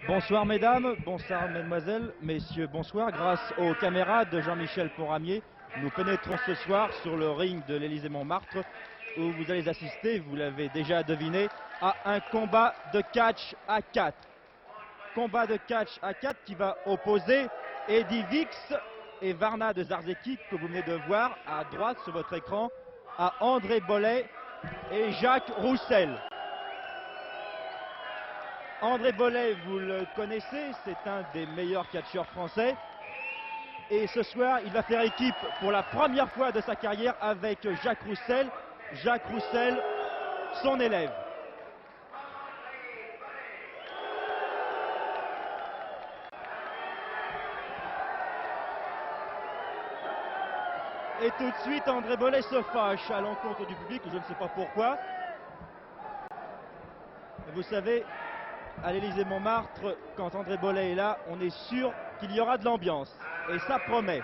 Bonsoir mesdames, bonsoir mesdemoiselles, messieurs, bonsoir. Grâce aux caméras de Jean-Michel Pont-Ramier, nous pénétrons ce soir sur le ring de l'Élysée-Montmartre où vous allez assister, vous l'avez déjà deviné, à un combat de catch à 4. Combat de catch à 4 qui va opposer Eddie Vix et Varna de Zarzeki, que vous venez de voir à droite sur votre écran, à André Bollet et Jacques Roussel. André Bollet, vous le connaissez, c'est un des meilleurs catcheurs français. Et ce soir, il va faire équipe pour la première fois de sa carrière avec Jacques Roussel. Jacques Roussel, son élève. Et tout de suite, André Bollet se fâche à l'encontre du public, je ne sais pas pourquoi. Vous savez, à l'Élysée-Montmartre, quand André Bollet est là, on est sûr qu'il y aura de l'ambiance. Et ça promet.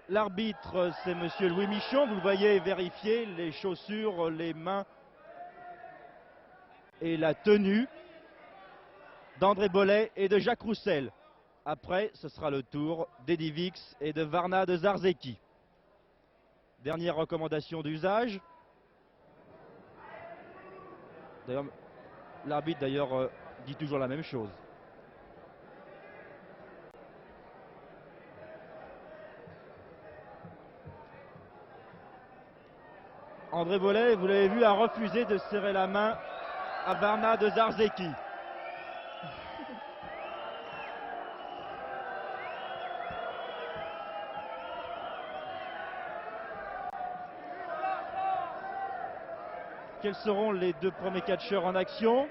L'arbitre, c'est monsieur Louis Michon. Vous le voyez vérifier les chaussures, les mains et la tenue d'André Bollet et de Jacques Roussel. Après, ce sera le tour d'Eddie Vix et de Varna de Zarzeki. Dernière recommandation d'usage. D'ailleurs, l'arbitre dit toujours la même chose. André Bollet, vous l'avez vu, a refusé de serrer la main à Varna de Zarzeki. Quels seront les deux premiers catcheurs en action?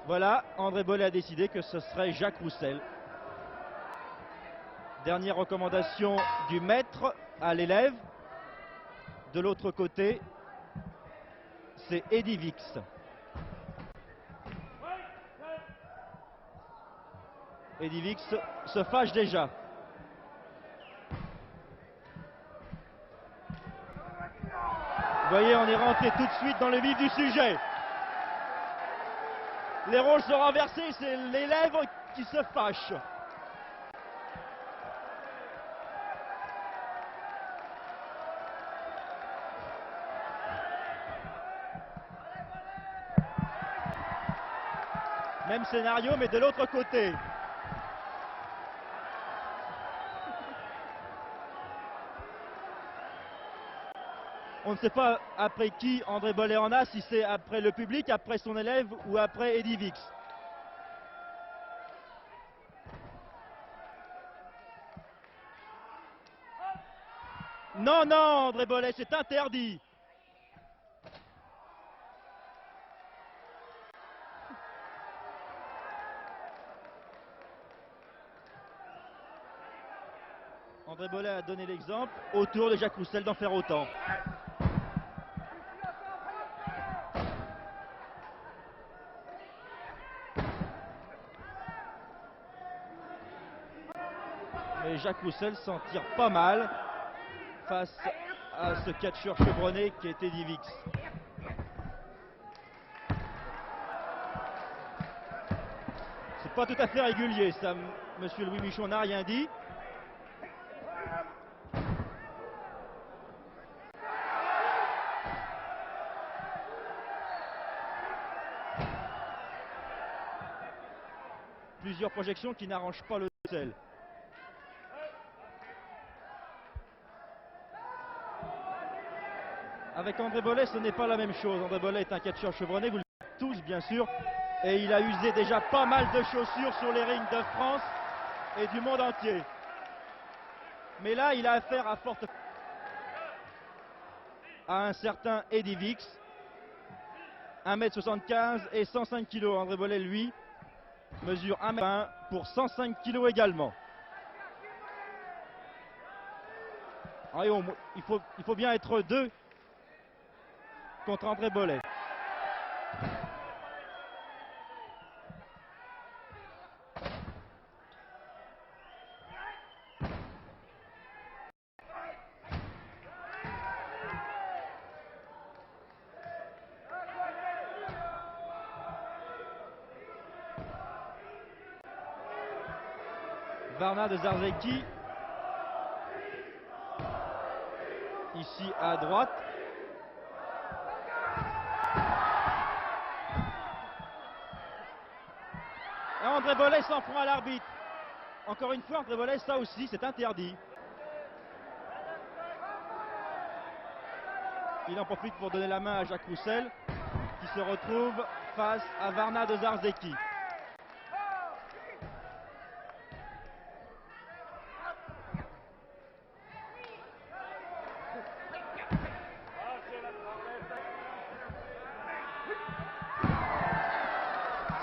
Voilà, André Bollet a décidé que ce serait Jacques Roussel. Dernière recommandation du maître à l'élève. De l'autre côté, c'est Eddie Vix. Eddie Vix se fâche déjà. Vous voyez, on est rentré tout de suite dans le vif du sujet. Les rôles sont renversés, c'est l'élève qui se fâche. Même scénario, mais de l'autre côté. On ne sait pas après qui André Bollet en a, si c'est après le public, après son élève ou après Eddie Vix. Non, non, André Bollet, c'est interdit. André Bollet a donné l'exemple, au tour de Jacques Roussel d'en faire autant. Mais Jacques Roussel s'en tire pas mal face à ce catcheur chevronné qui est Eddie Vix. C'est pas tout à fait régulier, ça, monsieur Louis Michon n'a rien dit. Plusieurs projections qui n'arrangent pas le Roussel. Avec André Bollet, ce n'est pas la même chose. André Bollet est un catcheur chevronné, vous le savez tous bien sûr. Et il a usé déjà pas mal de chaussures sur les rings de France et du monde entier. Mais là, il a affaire à un certain Eddie Vix. 1m75 et 105 kg. André Bollet, lui, mesure 1m20 pour 105 kg également. Il faut bien être deux contre André Bollet. Varna de Zarzeki. Ici à droite. Et André Bollet s'en prend à l'arbitre. Encore une fois, André Bollet, ça aussi, c'est interdit. Il en profite pour donner la main à Jacques Roussel, qui se retrouve face à Varna de Zarzeki.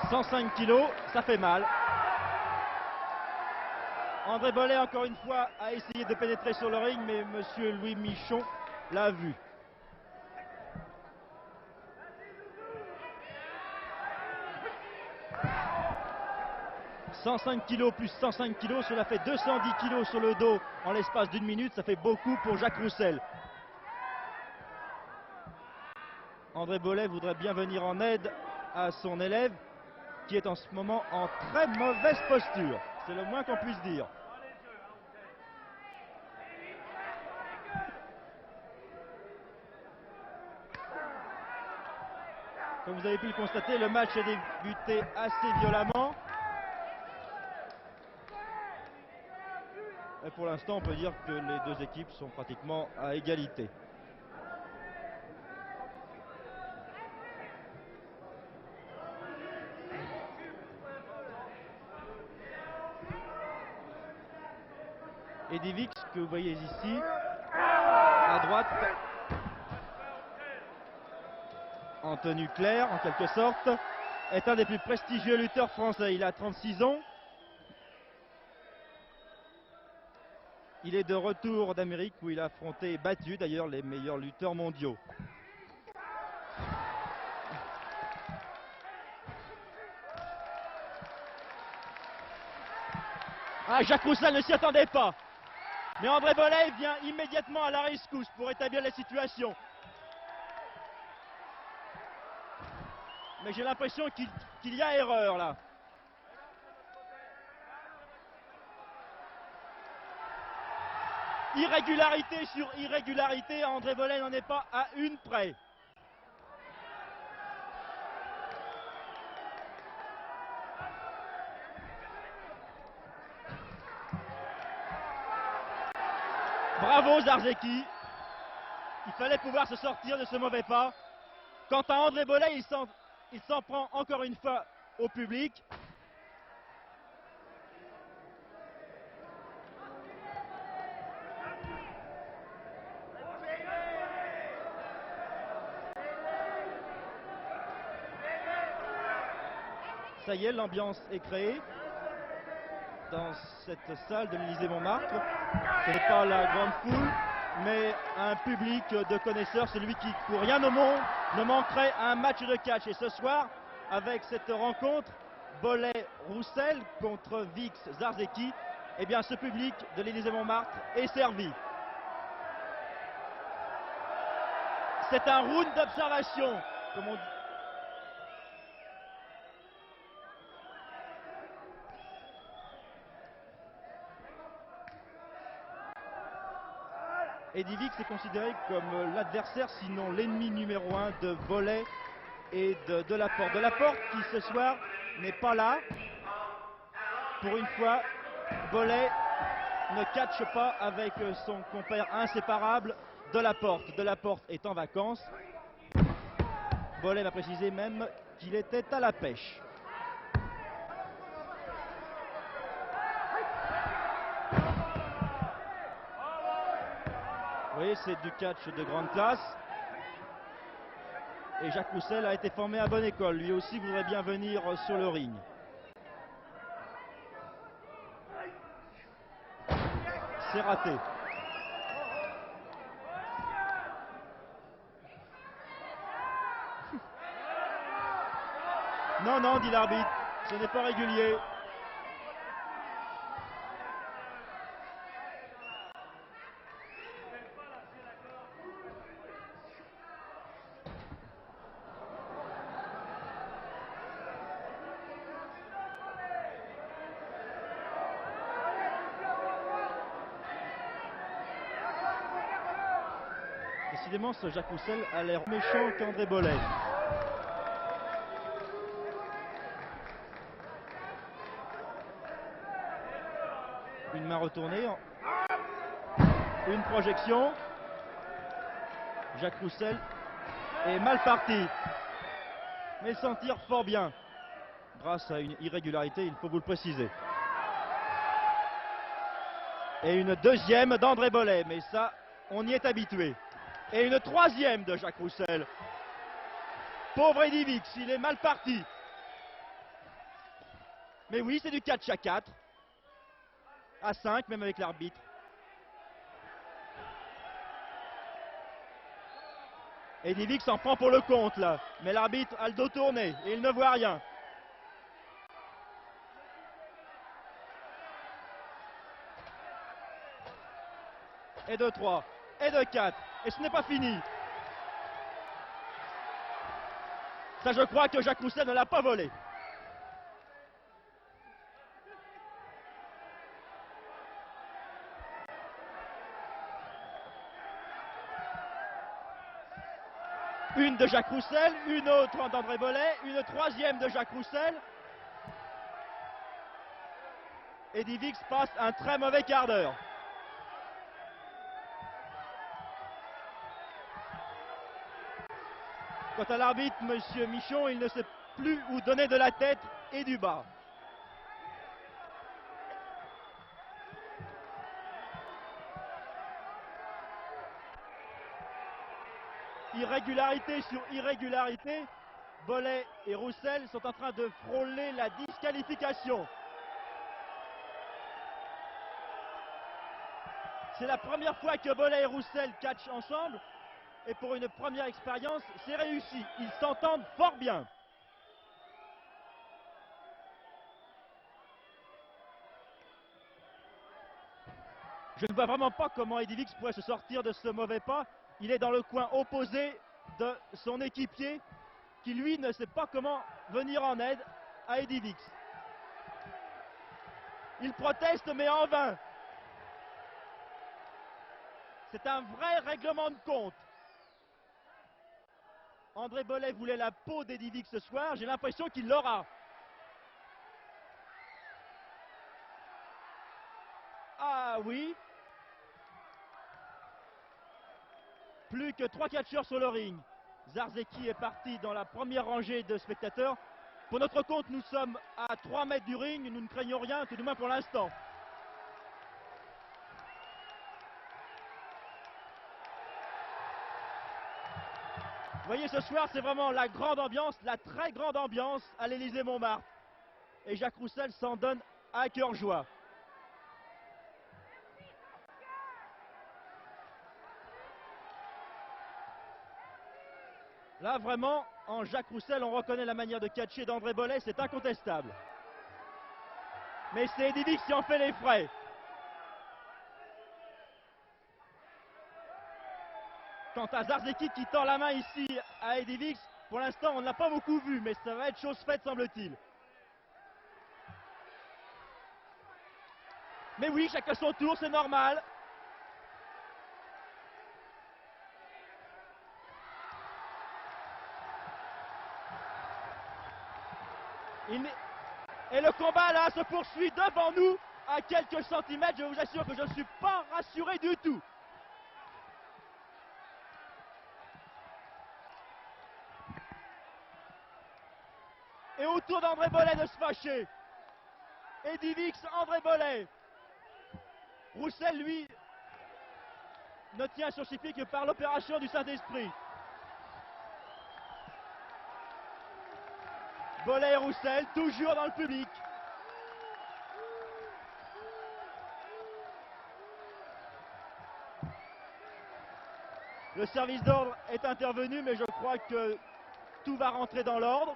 « 105 kilos, ça fait mal. » André Bollet, encore une fois, a essayé de pénétrer sur le ring, mais monsieur Louis Michon l'a vu. « 105 kilos plus 105 kilos, cela fait 210 kilos sur le dos en l'espace d'une minute. Ça fait beaucoup pour Jacques Roussel. André Bollet voudrait bien venir en aide à son élève, qui est en ce moment en très mauvaise posture. C'est le moins qu'on puisse dire. Comme vous avez pu le constater, le match a débuté assez violemment. Et pour l'instant, on peut dire que les deux équipes sont pratiquement à égalité. Eddie Vix, que vous voyez ici, à droite, en tenue claire en quelque sorte, est un des plus prestigieux lutteurs français. Il a 36 ans. Il est de retour d'Amérique où il a affronté et battu d'ailleurs les meilleurs lutteurs mondiaux. Ah, Jacques Roussel ne s'y attendait pas. Mais André Bollet vient immédiatement à la rescousse pour établir la situation. Mais j'ai l'impression qu'il y a erreur là. Irrégularité sur irrégularité, André Bollet n'en est pas à une près. Bravo Zarzeki. Il fallait pouvoir se sortir de ce mauvais pas. Quant à André Bollet, il s'en prend encore une fois au public. Ça y est, l'ambiance est créée dans cette salle de l'Élysée-Montmartre. Ce n'est pas la grande foule, mais un public de connaisseurs, celui qui, pour rien au monde, ne manquerait à un match de catch. Et ce soir, avec cette rencontre, Bollet-Roussel contre Vix-Zarzeki, eh bien ce public de l'Élysée-Montmartre est servi. C'est un round d'observation, comme on dit. Eddie Vix est considéré comme l'adversaire, sinon l'ennemi numéro 1 de Bollet et de Delaporte. Delaporte qui ce soir n'est pas là. Pour une fois, Bollet ne catche pas avec son compère inséparable Delaporte. Delaporte est en vacances. Bollet m'a précisé même qu'il était à la pêche. Vous voyez, c'est du catch de grande classe. Et Jacques Roussel a été formé à bonne école. Lui aussi voudrait bien venir sur le ring. C'est raté. Non, non, dit l'arbitre, ce n'est pas régulier. Décidément, ce Jacques Roussel a l'air méchant qu'André Bollet. Une main retournée, une projection. Jacques Roussel est mal parti, mais s'en tire fort bien, grâce à une irrégularité, il faut vous le préciser. Et une deuxième d'André Bollet, mais ça, on y est habitué. Et une troisième de Jacques Roussel. Pauvre Eddy Wix, il est mal parti. Mais oui, c'est du 4-4. À 5, même avec l'arbitre. Eddy Wix en prend pour le compte, là. Mais l'arbitre a le dos tourné et il ne voit rien. Et de 3, et de 4. Et ce n'est pas fini. Ça, je crois que Jacques Roussel ne l'a pas volé. Une de Jacques Roussel, une autre d'André Bollet, une troisième de Jacques Roussel. Eddy Wix passe un très mauvais quart d'heure. Quant à l'arbitre, M. Michon, il ne sait plus où donner de la tête et du bas. Irrégularité sur irrégularité, Bollet et Roussel sont en train de frôler la disqualification. C'est la première fois que Bollet et Roussel catchent ensemble. Et pour une première expérience, c'est réussi. Ils s'entendent fort bien. Je ne vois vraiment pas comment Eddy Wix pourrait se sortir de ce mauvais pas. Il est dans le coin opposé de son équipier qui, lui, ne sait pas comment venir en aide à Eddy Wix. Il proteste, mais en vain. C'est un vrai règlement de compte. André Bollet voulait la peau d'Eddy Wix ce soir. J'ai l'impression qu'il l'aura. Ah oui. Plus que 3 catcheurs sur le ring. Zarzeki est parti dans la première rangée de spectateurs. Pour notre compte, nous sommes à 3 mètres du ring. Nous ne craignons rien, tout du moins pour l'instant. Vous voyez, ce soir, c'est vraiment la grande ambiance, la très grande ambiance à l'Élysée-Montmartre. Et Jacques Roussel s'en donne à cœur joie. Là, vraiment, en Jacques Roussel, on reconnaît la manière de catcher d'André Bollet, c'est incontestable. Mais c'est Eddy Wix qui en fait les frais. Quant à Zarzeki qui tend la main ici à Eddy Wix, pour l'instant, on ne l'a pas beaucoup vu, mais ça va être chose faite, semble-t-il. Mais oui, chacun son tour, c'est normal. Et le combat là se poursuit devant nous à quelques centimètres. Je vous assure que je ne suis pas rassuré du tout. Et autour d'André Bollet de se fâcher. Eddy Wix, André Bollet. Roussel, lui, ne tient sur ses pieds que par l'opération du Saint-Esprit. Bollet et Roussel, toujours dans le public. Le service d'ordre est intervenu, mais je crois que tout va rentrer dans l'ordre.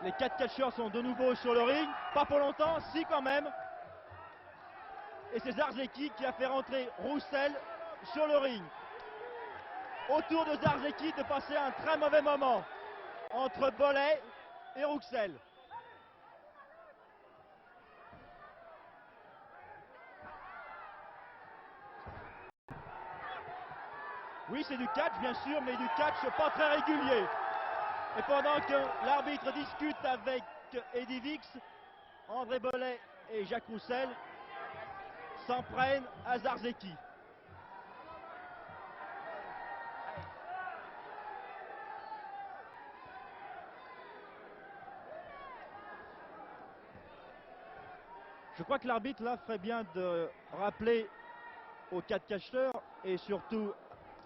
Les 4 catcheurs sont de nouveau sur le ring. Pas pour longtemps, si quand même. Et c'est Zarzeki qui a fait rentrer Roussel sur le ring. Autour de Zarzeki de passer un très mauvais moment entre Bollet et Roussel. Oui, c'est du catch, bien sûr, mais du catch pas très régulier. Et pendant que l'arbitre discute avec Eddie Vix, André Bollet et Jacques Roussel s'en prennent à Zarzeki. Je crois que l'arbitre là ferait bien de rappeler aux 4 catcheurs et surtout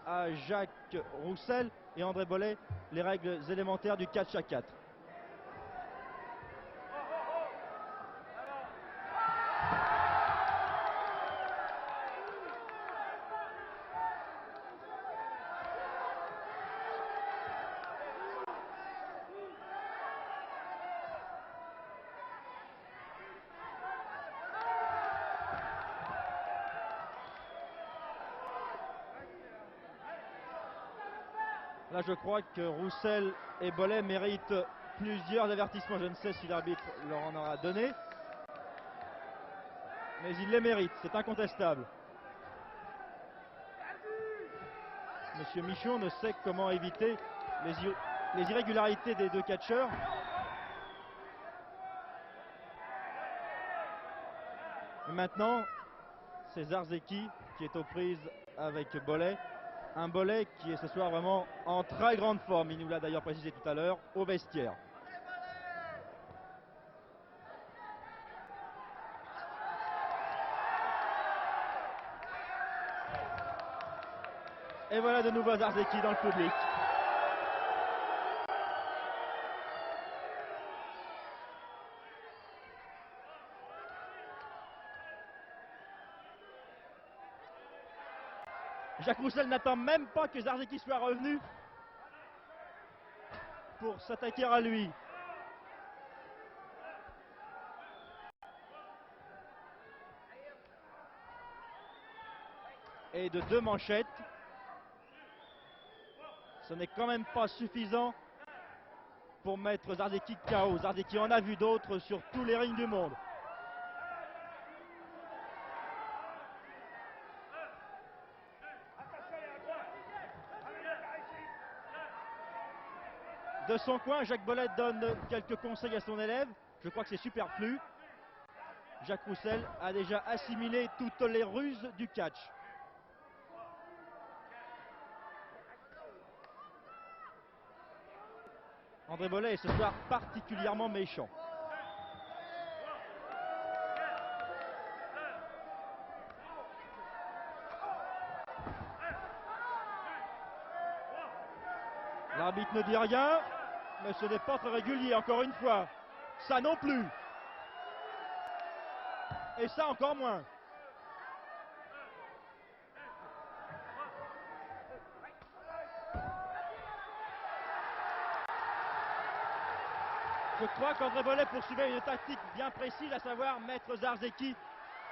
à Jacques Roussel et André Bollet les règles élémentaires du catch à 4. Là, je crois que Roussel et Bollet méritent plusieurs avertissements. Je ne sais si l'arbitre leur en aura donné, mais ils les méritent, c'est incontestable. Monsieur Michon ne sait comment éviter les irrégularités des 2 catcheurs. Et maintenant, c'est Zarzeki qui est aux prises avec Bollet. Un Bollet qui est ce soir vraiment en très grande forme. Il nous l'a d'ailleurs précisé tout à l'heure au vestiaire. Et voilà de nouveau Zarzeki dans le public. Jacques Roussel n'attend même pas que Zarzeki soit revenu pour s'attaquer à lui. Et de 2 manchettes, ce n'est quand même pas suffisant pour mettre Zarzeki KO. Zarzeki en a vu d'autres sur tous les rings du monde. De son coin, Jacques Bollet donne quelques conseils à son élève. Je crois que c'est superflu. Jacques Roussel a déjà assimilé toutes les ruses du catch. André Bollet est ce soir particulièrement méchant. L'arbitre ne dit rien, mais ce n'est pas très régulier, encore une fois. Ça non plus. Et ça encore moins. Je crois qu'André Bollet poursuivait une tactique bien précise, à savoir mettre Zarzeki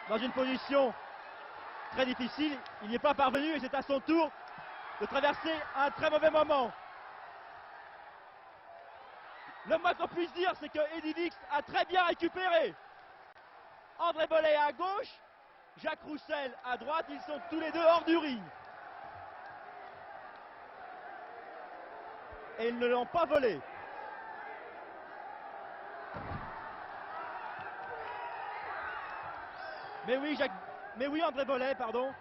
dans une position très difficile. Il n'y est pas parvenu et c'est à son tour de traverser un très mauvais moment. Le moins qu'on puisse dire, c'est que Eddie Vix a très bien récupéré. André Bollet à gauche, Jacques Roussel à droite, ils sont tous les deux hors du ring. Et ils ne l'ont pas volé. Mais oui, André Bollet, pardon.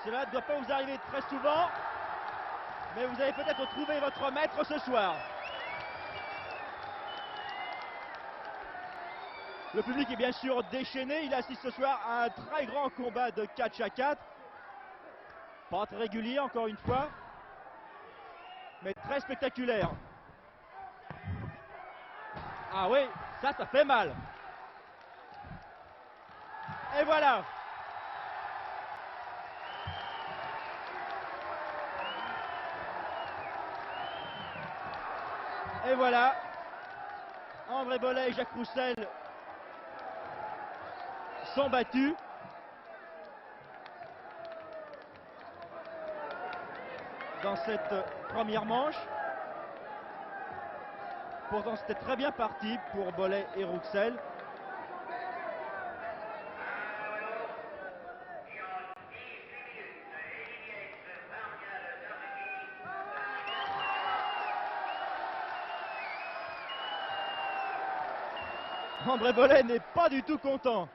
Cela ne doit pas vous arriver très souvent, mais vous avez peut-être trouvé votre maître ce soir. Le public est bien sûr déchaîné, il assiste ce soir à un très grand combat de catch à 4. Pas très régulier encore une fois, mais très spectaculaire. Ah oui, ça fait mal. Et voilà. Et voilà. André Bollet et Jacques Roussel sont battus. Dans cette première manche. Pourtant c'était très bien parti pour Bollet et Roussel. André Bollet n'est pas du tout content.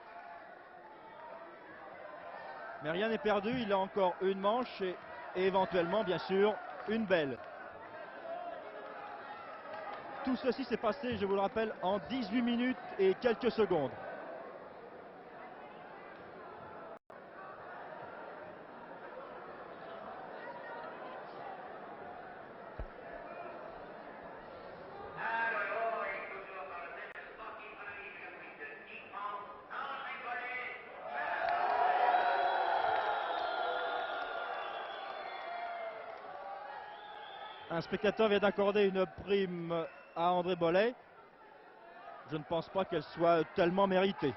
Mais rien n'est perdu, il a encore une manche et éventuellement, bien sûr, une belle. Tout ceci s'est passé, je vous le rappelle, en 18 minutes et quelques secondes. Un spectateur vient d'accorder une prime à André Bollet. Je ne pense pas qu'elle soit tellement méritée.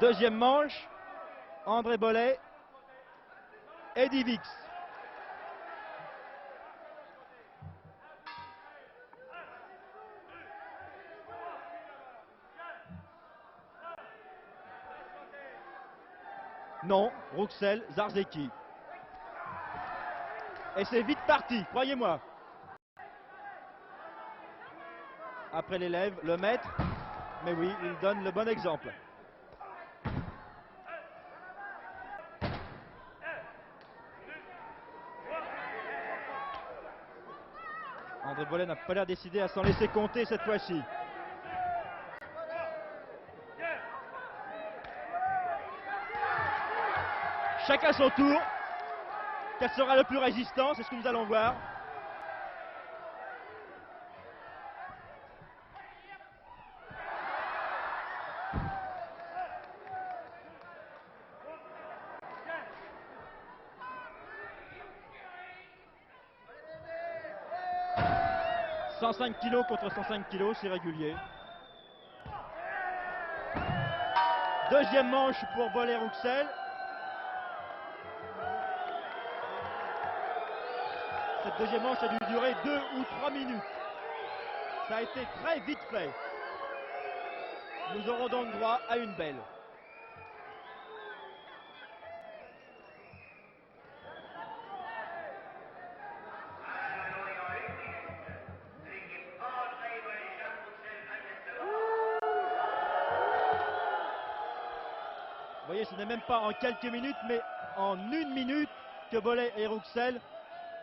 Deuxième manche, André Bollet, Eddie Vix. Non, Rouxel, Zarzeki. Et c'est vite parti, croyez-moi. Après l'élève, le maître. Mais oui, il donne le bon exemple. André Bollet n'a pas l'air décidé à s'en laisser compter cette fois-ci. Chacun son tour. Quel sera le plus résistant? C'est ce que nous allons voir. « 105 kg contre 105 kg, c'est régulier. Deuxième manche pour Bollet-Rouxel. Cette deuxième manche a dû durer 2 ou 3 minutes. Ça a été très vite fait. Nous aurons donc droit à une belle. Vous voyez, ce n'est même pas en quelques minutes, mais en 1 minute que Bollet et Rouxel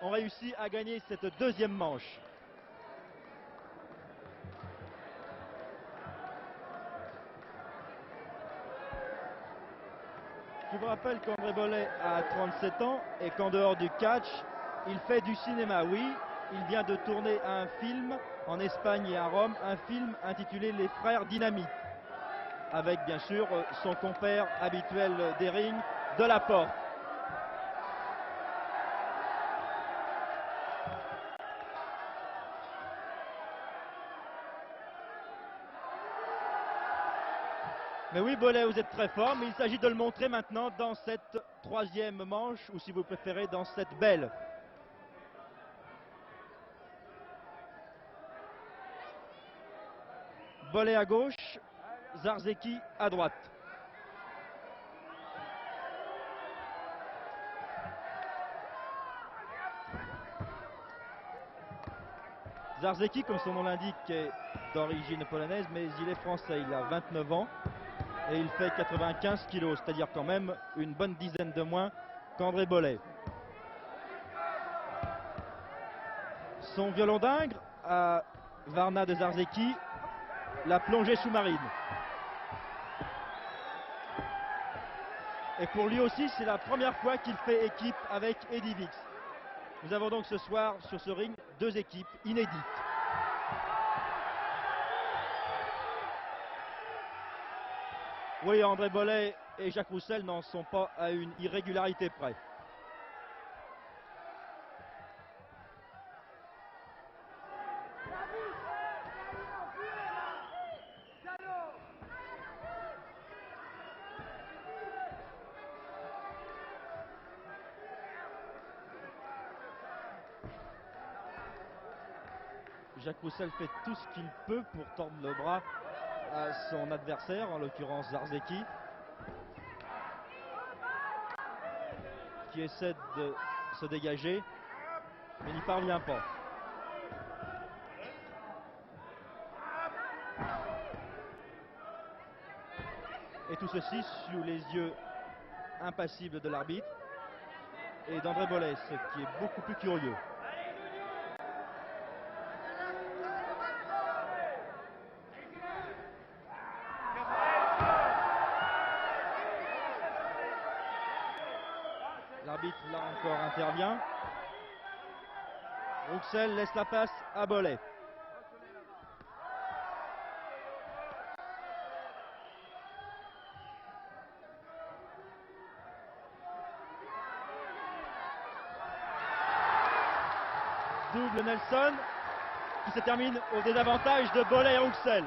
ont réussi à gagner cette deuxième manche. Je vous rappelle qu'André Bollet a 37 ans et qu'en dehors du catch, il fait du cinéma. Oui, il vient de tourner un film en Espagne et à Rome, un film intitulé Les Frères Dynamite, avec bien sûr son compère habituel des rings, Delaporte. Mais oui, Bollet, vous êtes très fort, mais il s'agit de le montrer maintenant dans cette troisième manche, ou si vous préférez, dans cette belle. Bollet à gauche, Zarzeki à droite. Zarzeki, comme son nom l'indique, est d'origine polonaise, mais il est français. Il a 29 ans et il fait 95 kilos, c'est-à-dire quand même une bonne dizaine de moins qu'André Bollet. Son violon d'Ingres à Varna de Zarzeki, la plongée sous-marine. Et pour lui aussi, c'est la première fois qu'il fait équipe avec Eddie Vix. Nous avons donc ce soir sur ce ring 2 équipes inédites. Oui, André Bollet et Jacques Roussel n'en sont pas à une irrégularité près. Jacques Roussel fait tout ce qu'il peut pour tordre le bras à son adversaire, en l'occurrence Zarzeki, qui essaie de se dégager. mais n'y parvient pas. Et tout ceci sous les yeux impassibles de l'arbitre et d'André Bollet, ce qui est beaucoup plus curieux. L'arbitre là encore intervient. Rouxel laisse la place à Bollet. Double Nelson qui se termine au désavantage de Bollet et Rouxel.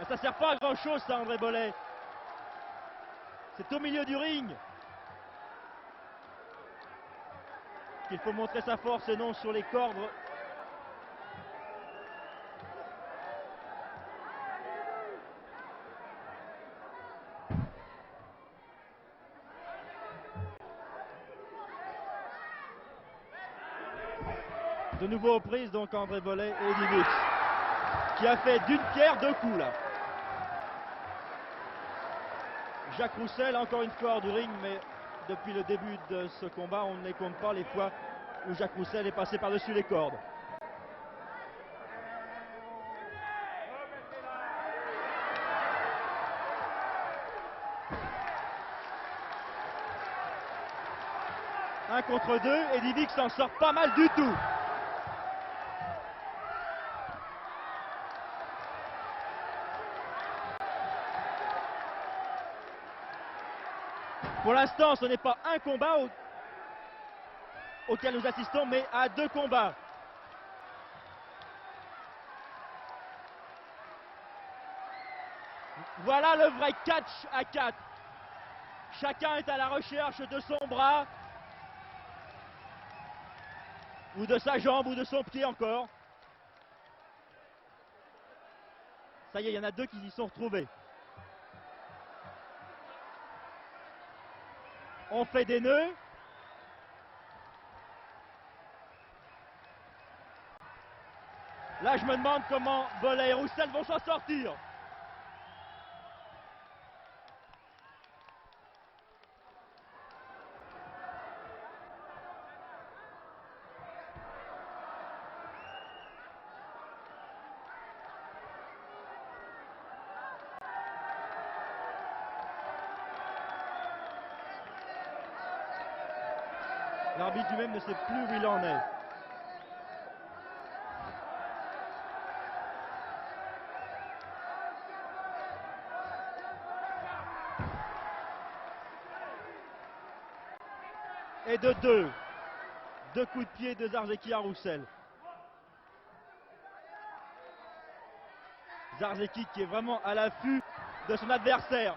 Ça sert pas à grand chose ça, André Bollet. C'est au milieu du ring qu'il faut montrer sa force et non sur les cordes. De nouveau aux prises donc André Bollet et Eddie Vick, qui a fait d'une pierre deux coups là. Jacques Roussel encore une fois hors du ring, mais depuis le début de ce combat on ne les compte pas les fois où Jacques Roussel est passé par-dessus les cordes. Un contre deux, Eddie Vick s'en sort pas mal du tout. Pour l'instant, ce n'est pas un combat auquel nous assistons, mais à deux combats. Voilà le vrai catch à 4. Chacun est à la recherche de son bras, ou de sa jambe, ou de son pied encore. Ça y est, il y en a deux qui s'y sont retrouvés. On fait des nœuds. Là, je me demande comment Bollet et Roussel vont s'en sortir. L'arbitre lui-même ne sait plus où il en est. Et de deux coups de pied de Zarzeki à Roussel. Zarzeki qui est vraiment à l'affût de son adversaire.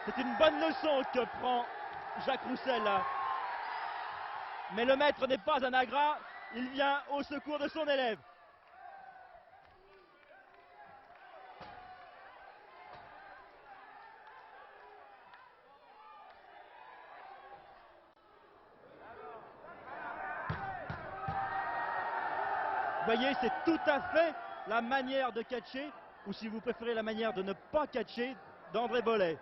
C'est une bonne leçon que prend Jacques Roussel là. Mais le maître n'est pas un agrat, il vient au secours de son élève. Vous voyez, c'est tout à fait la manière de catcher, ou si vous préférez la manière de ne pas catcher, d'André Bollet.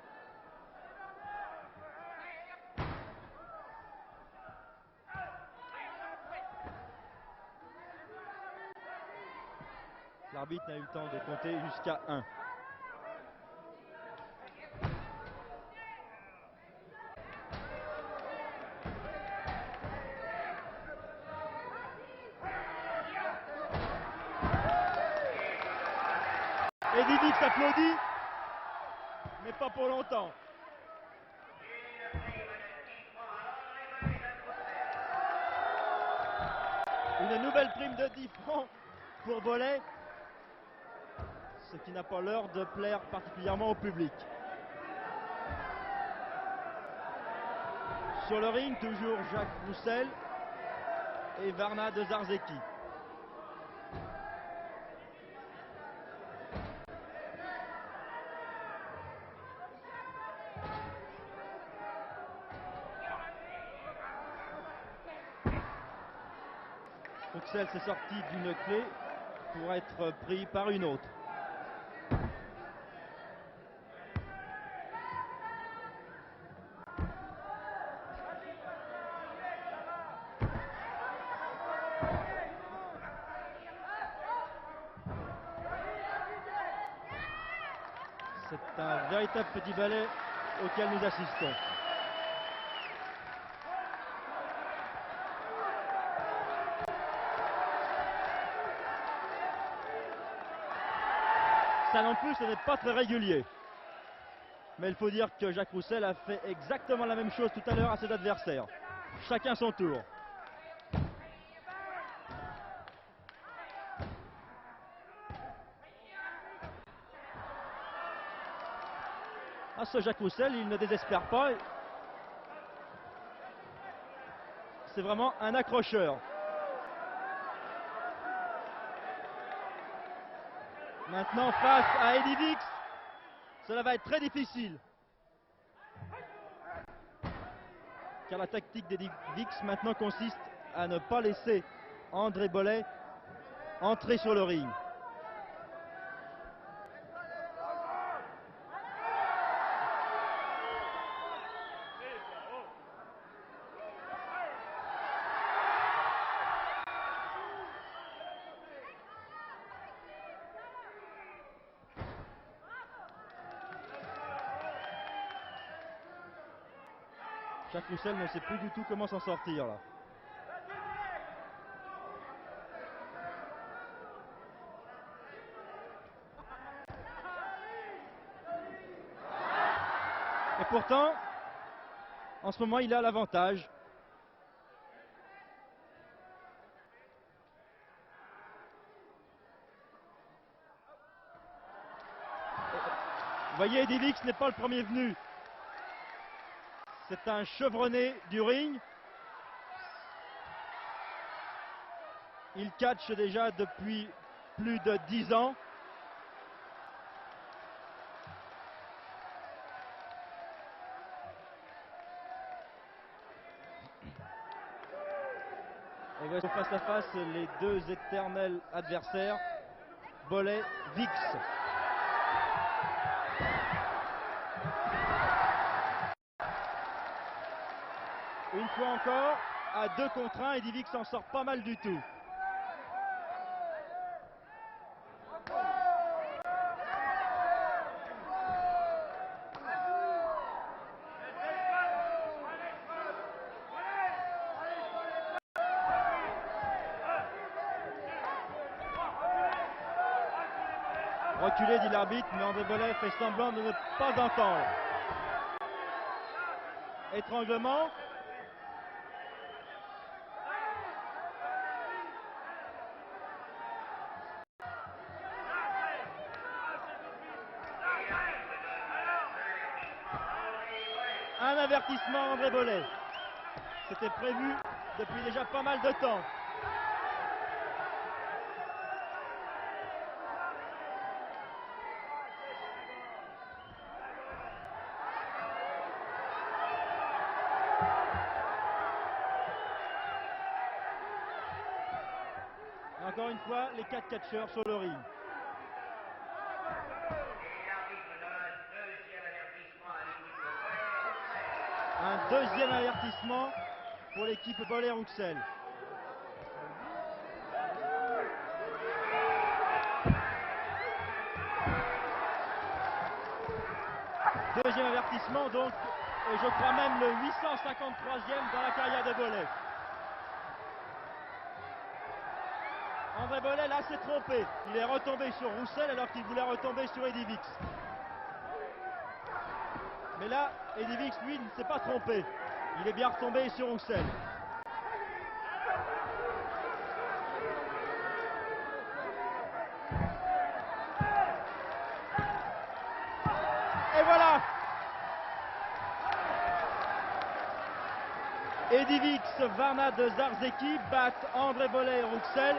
L'arbitre n'a eu le temps de compter jusqu'à 1. Eddie Vick s'applaudit, mais pas pour longtemps. Une nouvelle prime de 10 francs pour Bollet, ce qui n'a pas l'heure de plaire particulièrement au public. Sur le ring, toujours Jacques Roussel et Varna de Zarzeki. Rouxel s'est sorti d'une clé pour être pris par une autre. C'est un véritable petit ballet auquel nous assistons. Ça non plus, ce n'est pas très régulier. Mais il faut dire que Jacques Roussel a fait exactement la même chose tout à l'heure à ses adversaires. Chacun son tour. Ah, ce Jacques Roussel, il ne désespère pas. C'est vraiment un accrocheur. Maintenant face à Eddie Vix, cela va être très difficile. Car la tactique d'Eddie Vix maintenant consiste à ne pas laisser André Bollet entrer sur le ring. Jacques Roussel ne sait plus du tout comment s'en sortir là. Et pourtant, en ce moment, il a l'avantage. Vous voyez, Eddie Vix n'est pas le premier venu. C'est un chevronné du ring. Il catche déjà depuis plus de 10 ans. Et voici face à face les deux éternels adversaires, Bollet, Vix. Une fois encore, à 2 contre 1, Eddie Vix en sort pas mal du tout. Reculé, dit l'arbitre, mais André Bollet fait semblant de ne pas entendre. Étranglement. Un avertissement, André Bollet. C'était prévu depuis déjà pas mal de temps. Et encore une fois, les 4 catcheurs sur le ring. Un deuxième avertissement pour l'équipe Bollet-Rouxel. Deuxième avertissement donc, et je crois même le 853e dans la carrière de Bollet. André Bollet là s'est trompé. Il est retombé sur Roussel alors qu'il voulait retomber sur Eddie Vix. Mais là, Eddie Vix, lui, ne s'est pas trompé. Il est bien retombé sur Roussel. Et voilà! Medivix, Varna de Zarzeki battent André Bollet et Rouxel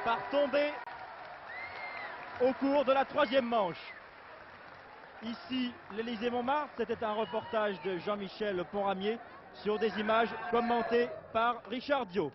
par tombée au cours de la troisième manche. Ici, l'Élysée-Montmartre, c'était un reportage de Jean-Michel Ponramier sur des images commentées par Richard Dio.